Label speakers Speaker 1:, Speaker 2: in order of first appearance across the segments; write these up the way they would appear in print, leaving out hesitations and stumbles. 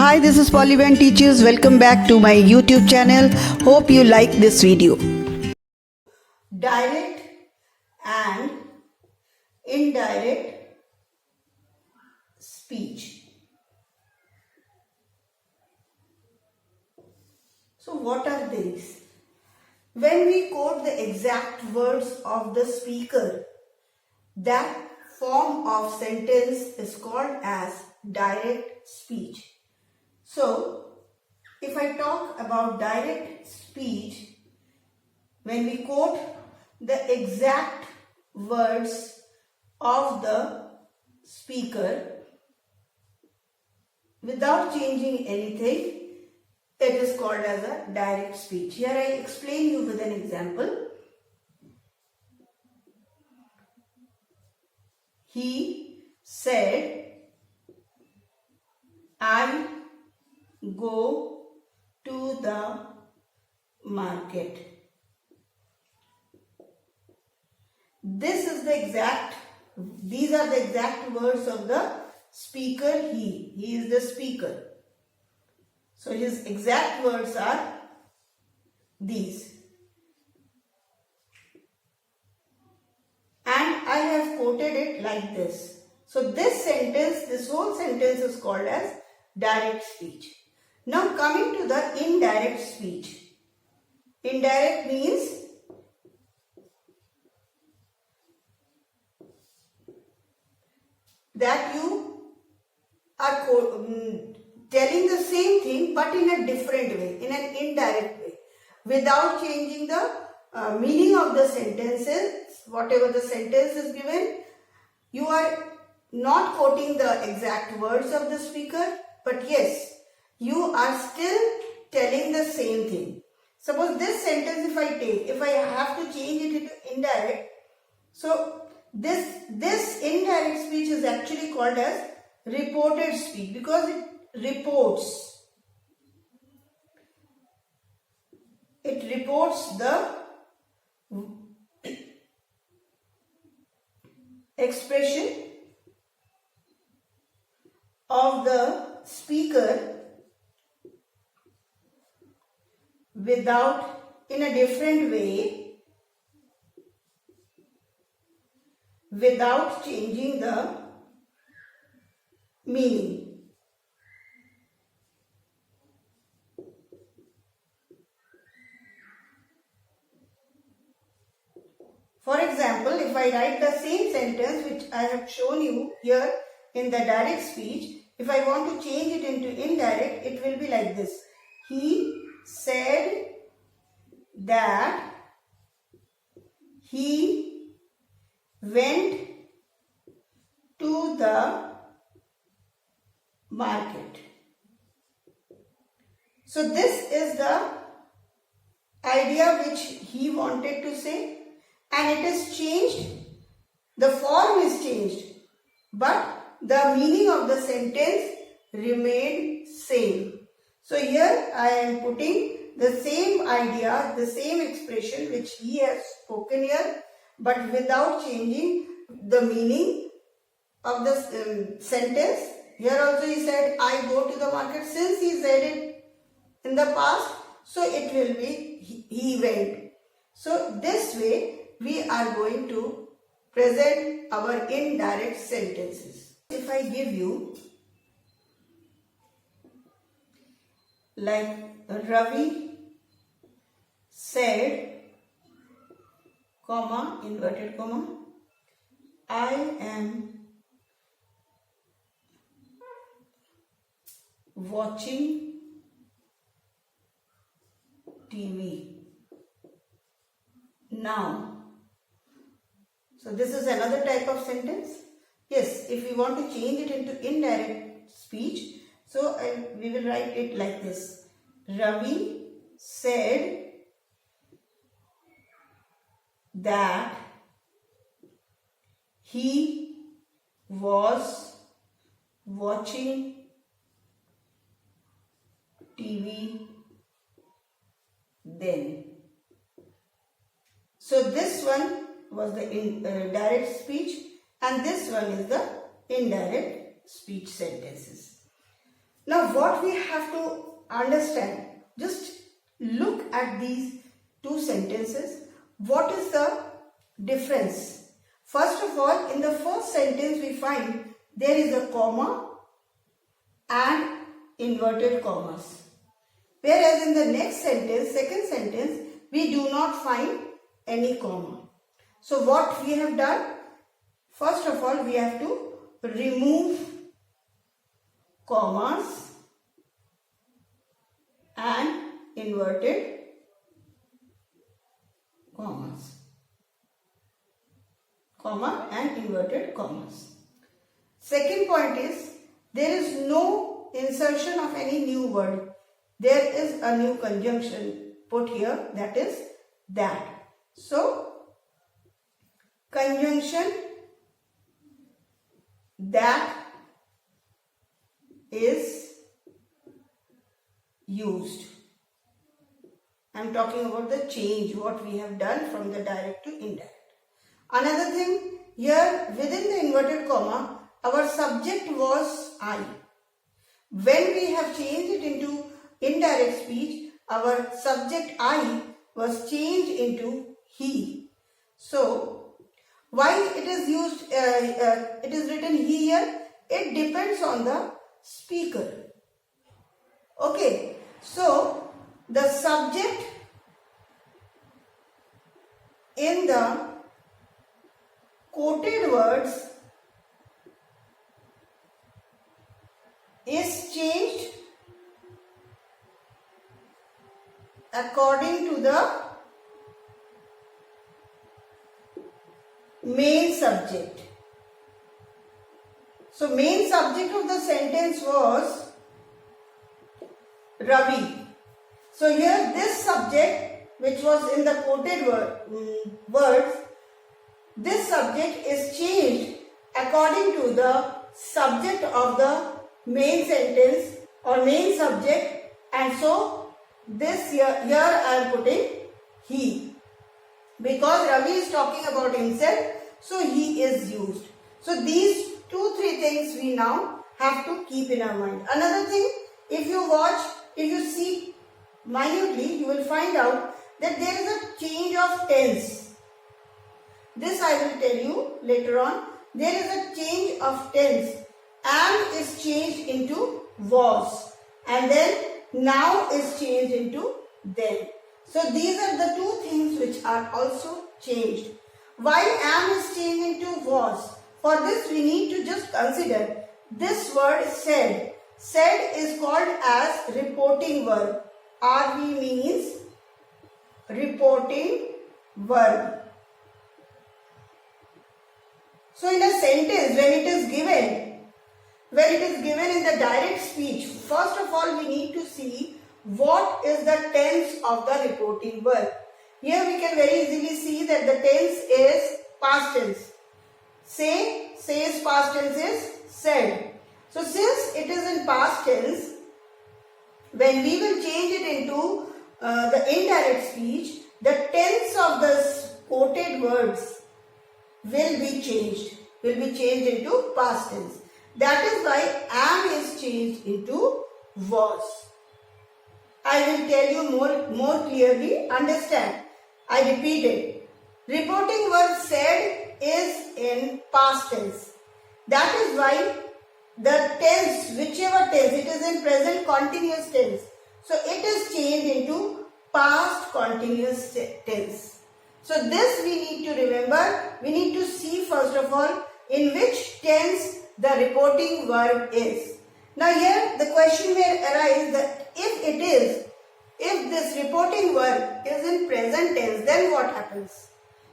Speaker 1: Hi, this is Polyvan Teachers. Welcome back to my YouTube channel. Hope you like this video. Direct and indirect speech. So what are these? When we quote the exact words of the speaker, that form of sentence is called as direct speech. So, if I talk about direct speech, when we quote the exact words of the speaker without changing anything, it is called as a direct speech. Here I explain you with an example. He said, I go to the market. These are the exact words of the speaker. He is the speaker. So his exact words are these. And I have quoted it like this. So this whole sentence is called as direct speech. Now coming to the indirect speech. Indirect means that you are telling the same thing but in a different way, in an indirect way, without changing the meaning of the sentences. Whatever the sentence is given, you are not quoting the exact words of the speaker, but yes, you are still telling the same thing. Suppose this sentence if I have to change it into indirect, so this indirect speech is actually called as reported speech because it reports. It reports the expression of the speaker in a different way, without changing the meaning. For example, if I write the same sentence which I have shown you here in the direct speech, if I want to change it into indirect, it will be like this. He said that he went to the market. So this is the idea which he wanted to say, and it is changed. The form is changed, but the meaning of the sentence remained same. So here I am putting the same idea, the same expression which he has spoken here, but without changing the meaning of the sentence. Here also he said, I go to the market. Since he said it in the past, so it will be he went. So this way we are going to present our indirect sentences. If I give you like Ravi said, comma, inverted comma, I am watching TV now. So this is another type of sentence. Yes, if we want to change it into indirect speech, so we will write it like this. Ravi said that he was watching TV then. So this one was the direct speech and this one is the indirect speech sentences. Now what we have to understand, just look at these two sentences. What is the difference? First of all, in the first sentence we find there is a comma and inverted commas. Whereas in the next sentence, second sentence, we do not find any comma. So what we have done? First of all, we have to remove commas and inverted commas. Comma and inverted commas. Second point is, there is no insertion of any new word. There is a new conjunction put here, that is that. So, conjunction that is used. I am talking about the change, what we have done from the direct to indirect. Another thing, here within the inverted comma, our subject was I. When we have changed it into indirect speech, our subject I was changed into he. So, why it is used, it is written he here? It depends on the speaker. Okay, so the subject in the quoted words is changed according to the main subject. So main subject of the sentence was Ravi. So here this subject, which was in the quoted words, this subject is changed according to the subject of the main sentence or main subject, and so this here I am putting he. Because Ravi is talking about himself, so he is used. So these 2-3 things we now have to keep in our mind. Another thing, if you see minutely, you will find out that there is a change of tense. This I will tell you later on. There is a change of tense. Am is changed into was, and then now is changed into then. So these are the two things which are also changed. Why am is changed into was? For this we need to just consider this word said. Said is called as reporting verb. RV means reporting verb. So in a sentence, when it is given in the direct speech, first of all we need to see what is the tense of the reporting verb. Here we can very easily see that the tense is past tense. Say's past tense is said. So since it is in past tense, when we will change it into the indirect speech, the tense of the quoted words will be changed into past tense. That is why am is changed into was. I will tell you more clearly. Understand. I repeat it. Reporting verb said is in past tense. That is why the tense, whichever tense, it is in present continuous tense. So it is changed into past continuous tense. So this we need to remember. We need to see first of all in which tense the reporting verb is. Now here the question may arise that if this reporting verb is in present tense, then what happens?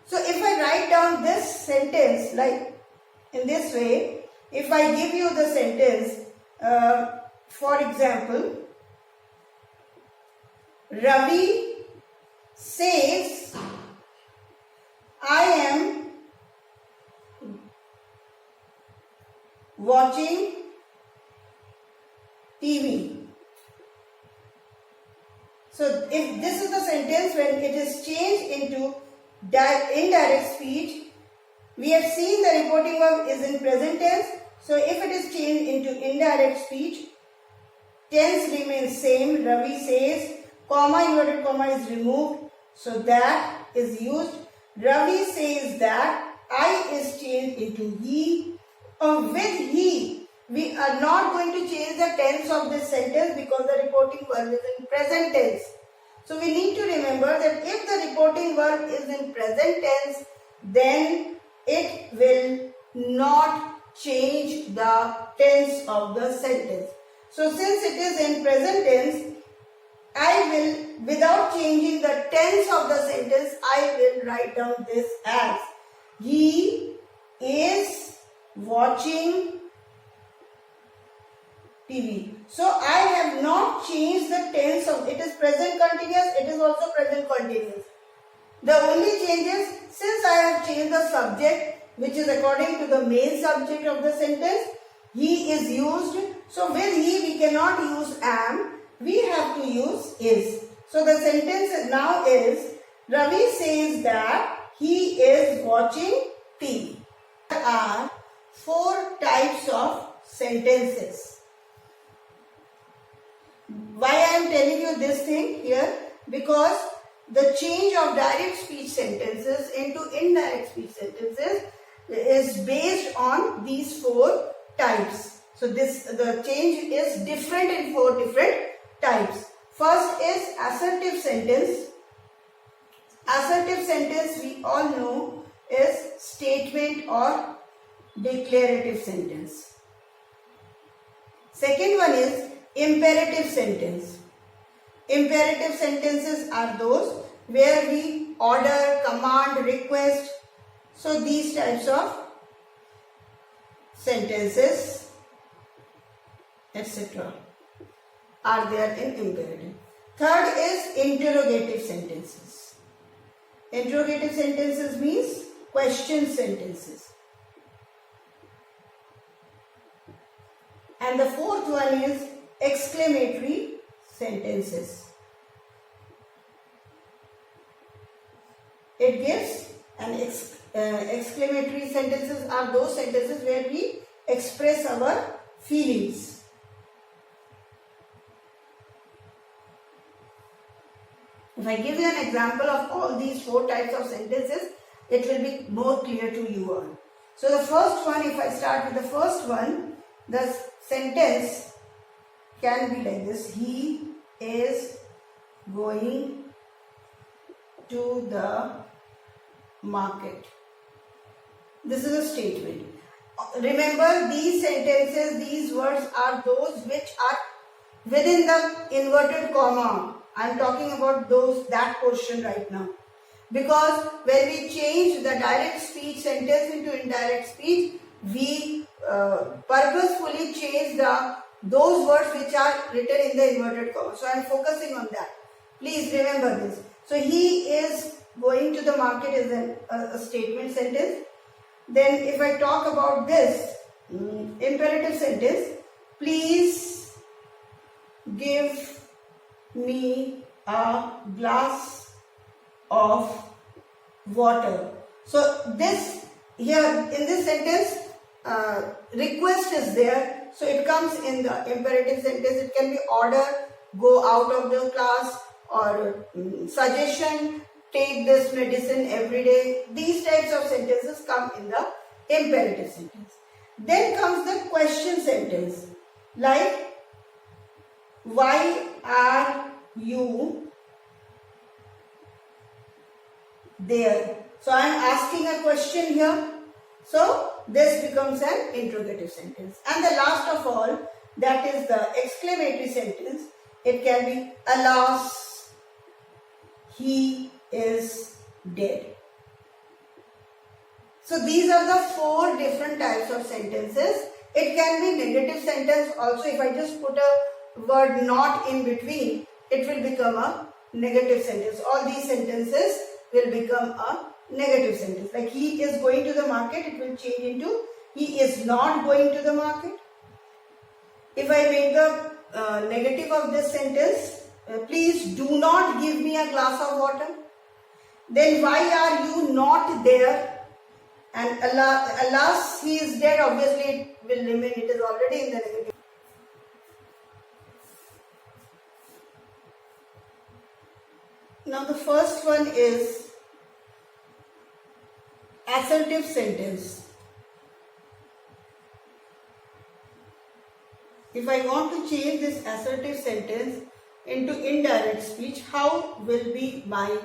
Speaker 1: So if I write down this sentence like in this way, if I give you the sentence, for example, Ravi says, I am watching TV. So if this is the sentence when it is changed into indirect speech, we have seen the reporting verb is in present tense. So if it is changed into indirect speech, tense remains same. Ravi says, comma, inverted comma is removed. So that is used. Ravi says that I is changed into he. With he, we are not going to change the tense of this sentence because the reporting verb is in present tense. So we need to remember that if the reporting verb is in present tense, then it will not change the tense of the sentence. So since it is in present tense, I will, without changing the tense of the sentence, I will write down this as he is watching TV. So I have not changed the tense of it. Is present continuous, it is also present continuous. The only change is, since I have changed the subject, which is according to the main subject of the sentence, he is used. So with he we cannot use am, we have to use is. So the sentence now is, Ravi says that he is watching TV. There are 4 types of sentences. Why I am telling you this thing here? Because the change of direct speech sentences into indirect speech sentences is based on these 4 types. So the change is different in 4 different types. First is assertive sentence. Assertive sentence we all know is statement or declarative sentence. Second one is imperative sentence. Imperative sentences are those where we order, command, request. So these types of sentences, etc. are there in imperative. Third is interrogative sentences. Interrogative sentences means question sentences. And the fourth one is exclamatory sentences. It gives an exclamatory sentences are those sentences where we express our feelings. If I give you an example of all these 4 types of sentences, it will be more clear to you all. So the first one, if I start with the first one, the sentence can be like this: he is going to the market. This is a statement. Remember, these sentences, these words are those which are within the inverted comma. I am talking about that portion right now. Because when we change the direct speech sentence into indirect speech, we purposefully change those words which are written in the inverted comma. So I am focusing on that. Please remember this. So he is going to the market is a statement sentence. Then if I talk about this imperative sentence, please give me a glass of water. So this here in this sentence request is there. So it comes in the imperative sentence. It can be order, go out of the class, or suggestion, take this medicine every day. These types of sentences come in the imperative sentence. Then comes the question sentence, like why are you there? So I am asking a question here. So this becomes an interrogative sentence. And the last of all, that is the exclamatory sentence. It can be, alas, he is dead. So these are the 4 different types of sentences. It can be negative sentence also. If I just put a word not in between, it will become a negative sentence. All these sentences will become a negative sentence. Like he is going to the market, it will change into he is not going to the market. If I make the negative of this sentence, please do not give me a glass of water. Then why are you not there? And alas, he is dead. Obviously it will remain, it is already in the negative. Now the first one is assertive sentence. If I want to change this assertive sentence into indirect speech, how will be my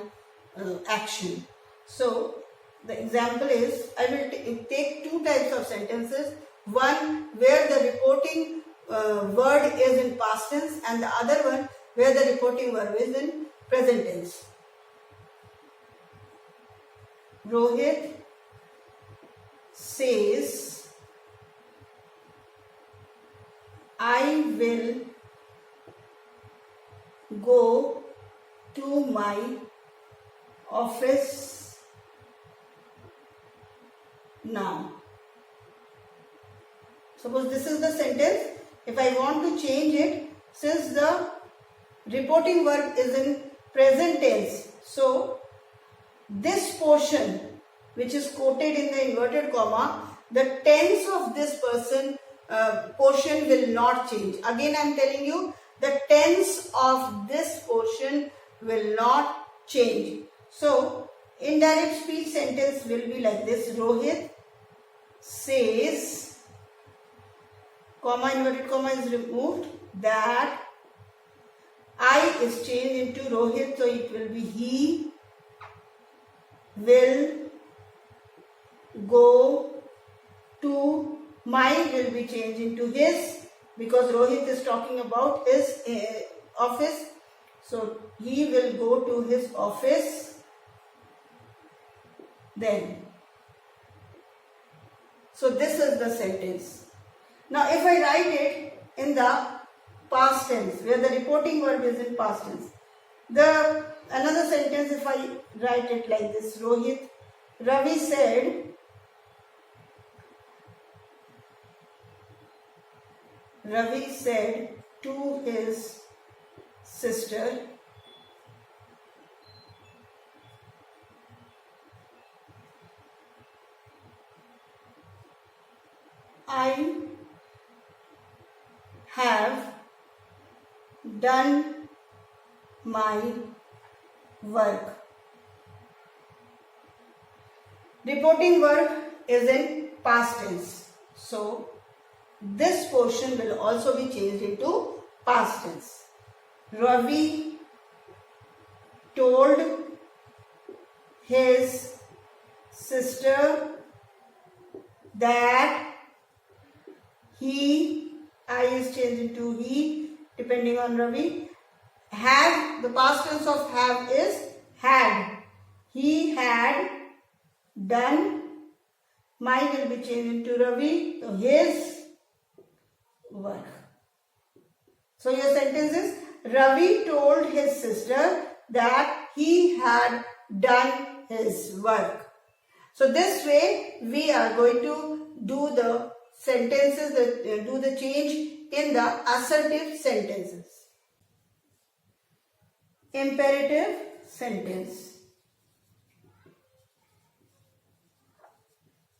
Speaker 1: action? So the example is, I will take two types of sentences. One where the reporting word is in past tense, and the other one where the reporting verb is in present tense. Rohit says, I will go to my office now. Suppose this is the sentence. If I want to change it, since the reporting verb is in present tense, so this portion which is quoted in the inverted comma, the tense of this portion will not change. Again I am telling you, the tense of this portion will not change. So indirect speech sentence will be like this: Rohit says, comma, inverted comma is removed, that I is changed into Rohit, so it will be he will go to, my will be changed into his, because Rohit is talking about his office. So he will go to his office then. So this is the sentence. Now if I write it in the past tense, where the reporting verb is in past tense, another sentence, if I write it like this: Ravi said to his sister, I have done my work. Reporting verb is in past tense, so this portion will also be changed into past tense. Ravi told his sister that he, I is changed into he depending on Ravi. Have, the past tense of have is had. He had done, my will be changed into Ravi, so his work. So your sentence is, Ravi told his sister that he had done his work. So this way we are going to do the sentences, do the change in the assertive sentences. Imperative sentence.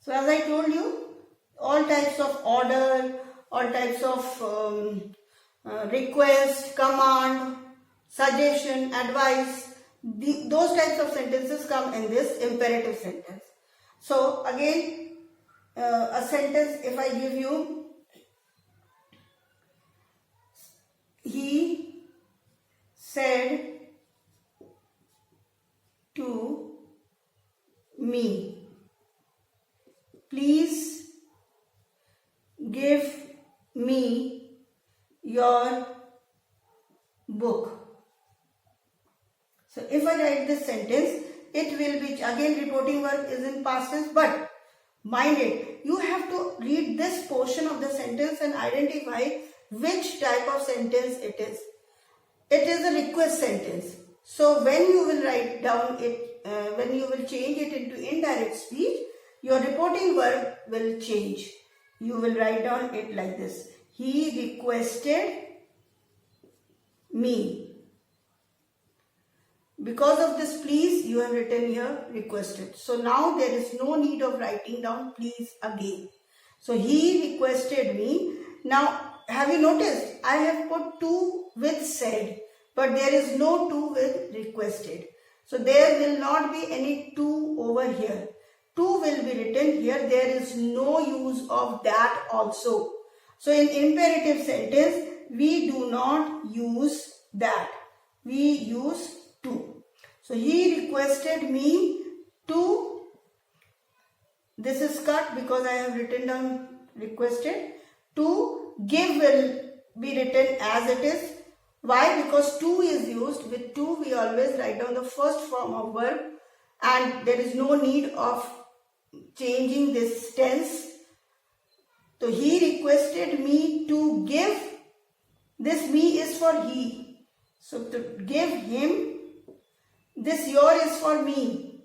Speaker 1: So as I told you, all types of order, all types of request, command, suggestion, advice, those types of sentences come in this imperative sentence. So again, a sentence, if I give you, he said to me, please give me your book. So if I write this sentence, it will be, again reporting verb is in past tense, but mind it, you have to read this portion of the sentence and identify which type of sentence it is. It is a request sentence. So when you will write down it, when you will change it into indirect speech, your reporting verb will change. You will write down it like this: he requested me. Because of this please, you have written here requested. So now there is no need of writing down please again. So he requested me. Now have you noticed I have put to with said, but there is no to with requested. So there will not be any to over here. To will be written here. There is no use of that also. So in imperative sentence, we do not use that. We use to. So he requested me to, this is cut because I have written down requested. To give will be written as it is. Why? Because to is used. With to we always write down the first form of verb and there is no need of changing this tense. So he requested me to give. This me is for he. So to give him. This your is for me.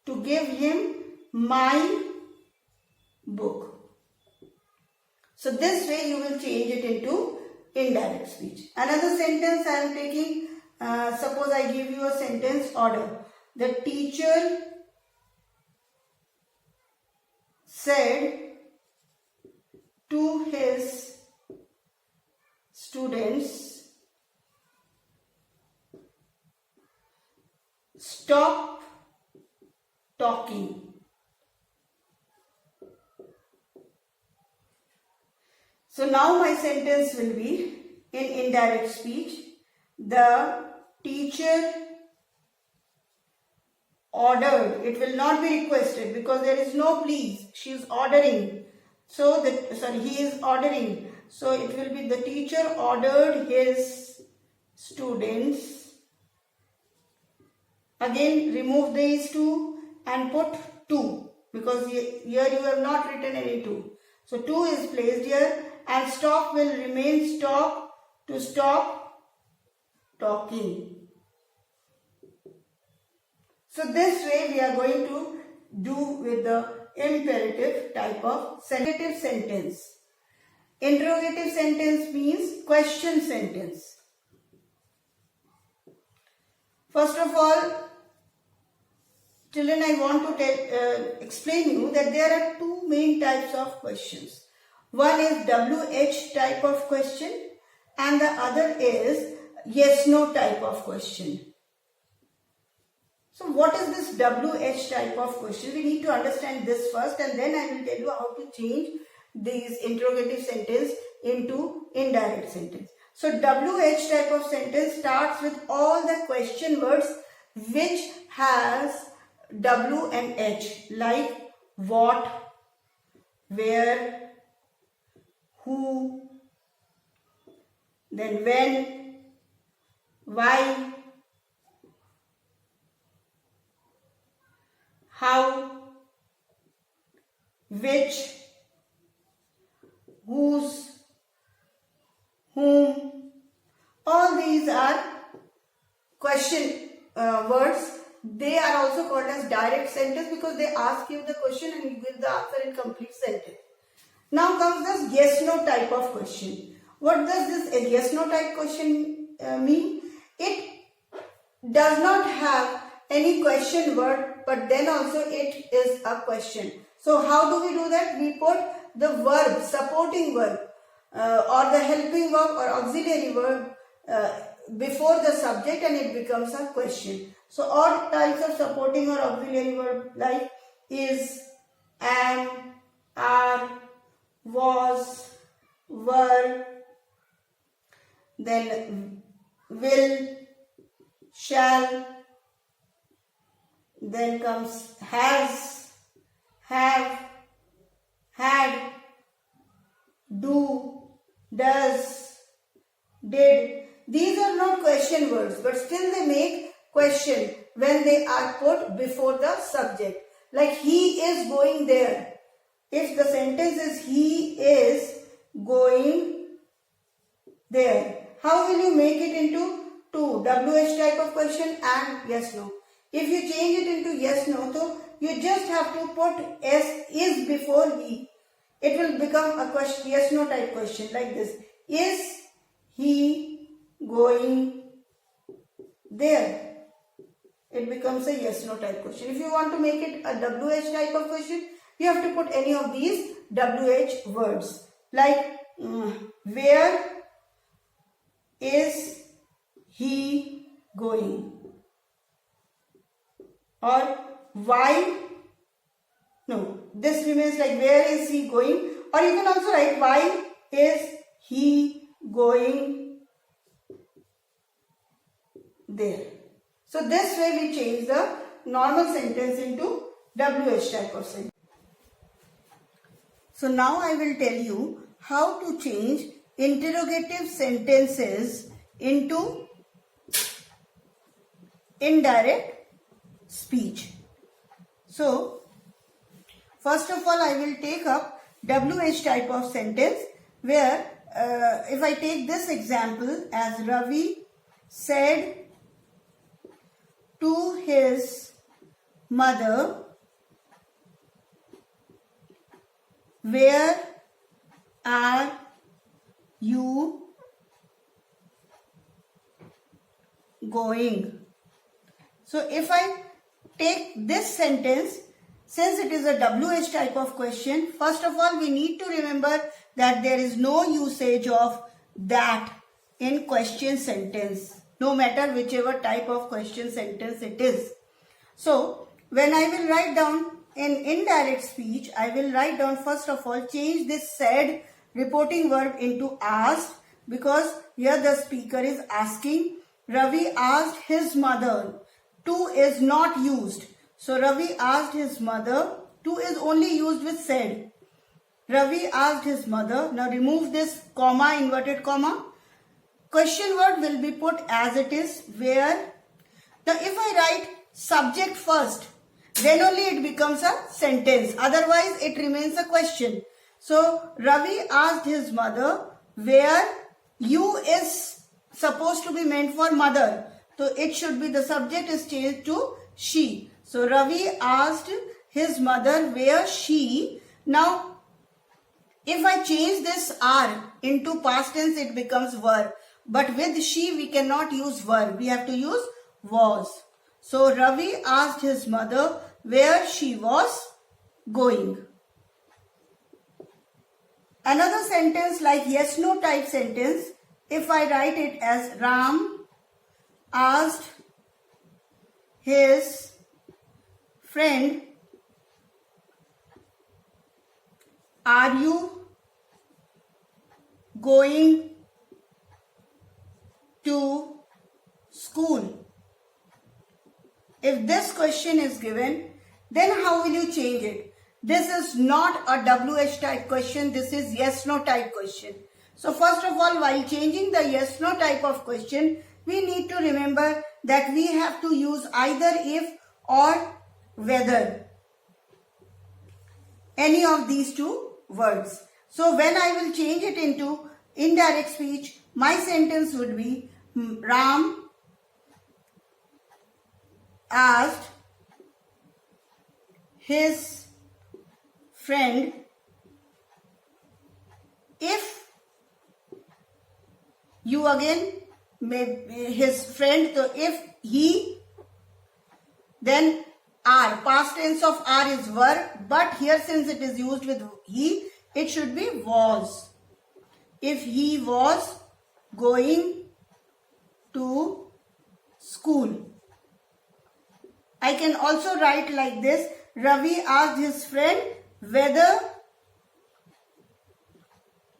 Speaker 1: To give him my book. So this way you will change it into indirect speech. Another sentence I am taking, suppose I give you a sentence order. The teacher said to his students, stop talking. So now my sentence will be in indirect speech. The teacher ordered. It will not be requested because there is no please. She is ordering. So he is ordering. So it will be the teacher ordered his students. Again remove these two and put to because here you have not written any to. So to is placed here. And stop will remain stop, to stop talking. So this way we are going to do with the imperative type of sentence. Interrogative sentence means question sentence. First of all, children, I want to explain you that there are two main types of questions. One is WH type of question and the other is yes-no type of question. So what is this WH type of question? We need to understand this first and then I will tell you how to change these interrogative sentence into indirect sentence. So WH type of sentence starts with all the question words which has W and H, like what, where, who, then when, why, how, which, whose, whom. All these are question words. They are also called as direct sentence because they ask you the question and you give the answer in complete sentence. Now comes this yes-no type of question. What does this yes-no type question mean? It does not have any question word, but then also it is a question. So how do we do that? We put the verb, supporting verb or the helping verb or auxiliary verb before the subject and it becomes a question. So all types of supporting or auxiliary verb like is, am, are, was, were, then will, shall, then comes has, have, had, do, does, did. These are not question words, but still they make question when they are put before the subject. Like he is going there. If the sentence is he is going there, how will you make it into two? WH type of question and yes no. If you change it into yes no, so you just have to put S is before he. It will become a question, yes no type question like this. Is he going there? It becomes a yes no type question. If you want to make it a WH type of question, you have to put any of these WH words like where is he going? Or why? No, this remains like where is he going? Or you can also write why is he going there? So this way we change the normal sentence into WH type of sentence. So now I will tell you how to change interrogative sentences into indirect speech. So first of all, I will take up WH type of sentence where if I take this example as Ravi said to his mother, where are you going? So if I take this sentence, since it is a WH type of question, first of all we need to remember that there is no usage of that in question sentence, no matter whichever type of question sentence it is. So when I will write down in indirect speech, I will write down first of all change this said reporting verb into asked, because here the speaker is asking. Ravi asked his mother. To is not used. So Ravi asked his mother. To is only used with said. Ravi asked his mother. Now remove this comma, inverted comma. Question word will be put as it is, where. Now if I write subject first, then only it becomes a sentence. Otherwise it remains a question. So Ravi asked his mother, where. You is supposed to be meant for mother. So it should be, the subject is changed to she. So Ravi asked his mother where she. Now if I change this are into past tense, it becomes were. But with she we cannot use were. We have to use was. So Ravi asked his mother where she was going. Another sentence like yes no type sentence, if I write it as Ram asked his friend, are you going to school? If this question is given, then how will you change it? This is not a WH type question, this is yes no type question. So first of all, while changing the yes no type of question, we need to remember that we have to use either if or whether, any of these two words. So when I will change it into indirect speech, my sentence would be Ram asked his friend if you again his friend, so if he, then are, past tense of are is were, but here since it is used with he, it should be was. If he was going to school. I can also write like this, Ravi asked his friend whether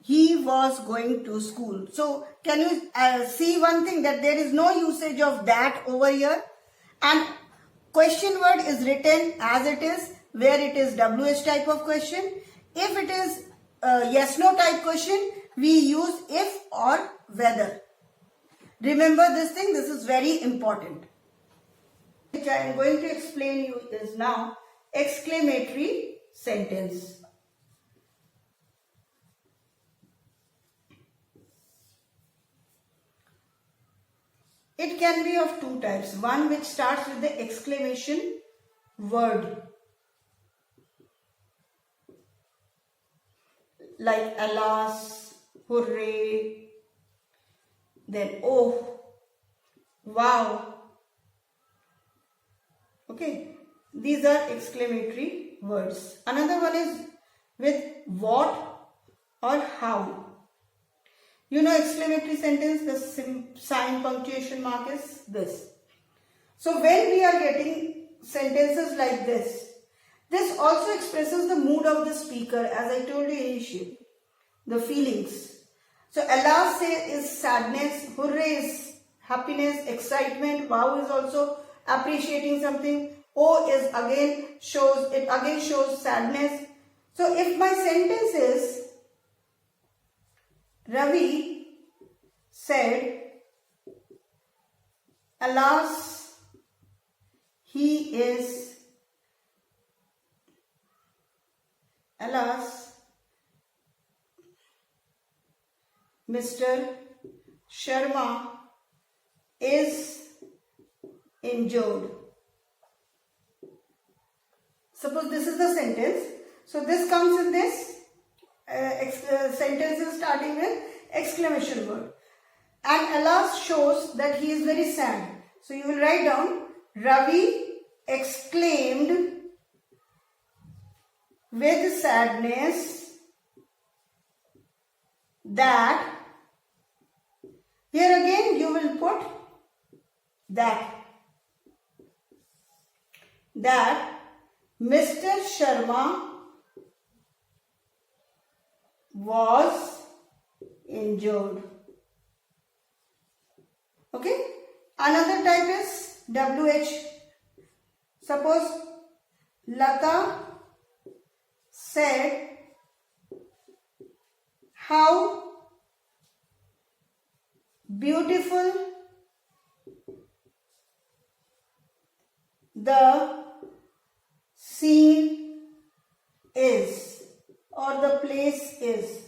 Speaker 1: he was going to school. So can you see one thing, that there is no usage of that over here, and question word is written as it is, where it is WH type of question. If it is yes no type question, we use if or whether. Remember this thing, this is very important. Which I am going to explain you is now exclamatory sentence. It can be of two types. One which starts with the exclamation word, like alas, hooray, then oh, wow. Okay, these are exclamatory words. Another one is with what or how. You know exclamatory sentence, the sign punctuation mark is this. So when we are getting sentences like this also expresses the mood of the speaker, as I told you initially, the feelings. So alas is sadness, hooray is happiness, excitement, wow is also appreciating something, oh is again shows sadness. So if my sentence is Ravi said, alas, Mr. Sharma is injured. Suppose this is the sentence. So this comes in this sentence is starting with exclamation word. And alas shows that he is very sad. So you will write down, Ravi exclaimed with sadness that, here again you will put that Mr. Sharma was injured. Okay. Another type is WH. Suppose Lata said, how beautiful the scene is, or the place is.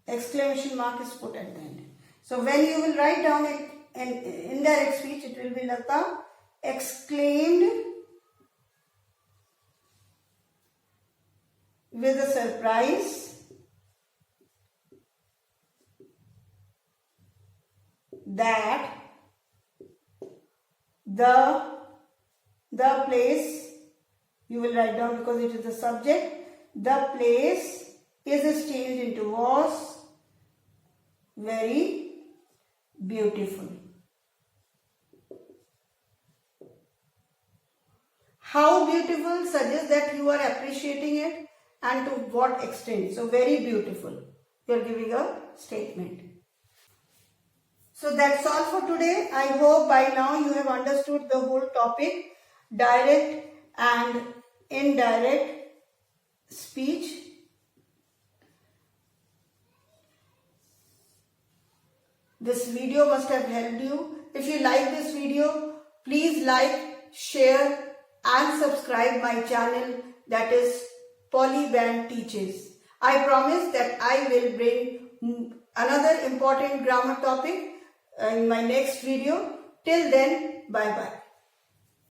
Speaker 1: Exclamation mark is put at the end. So when you will write down it in indirect speech, it will be Lata exclaimed with a surprise that the place, you will write down because it is the subject, the place is changed into was very beautiful. How beautiful suggests that you are appreciating it, and to what extent. So very beautiful. You are giving a statement. So that's all for today. I hope by now you have understood the whole topic, direct and indirect speech. This video must have helped you. If you like this video, please like, share and subscribe my channel, that is Polyband Teaches. I promise that I will bring another important grammar topic in my next video. Till then, bye bye.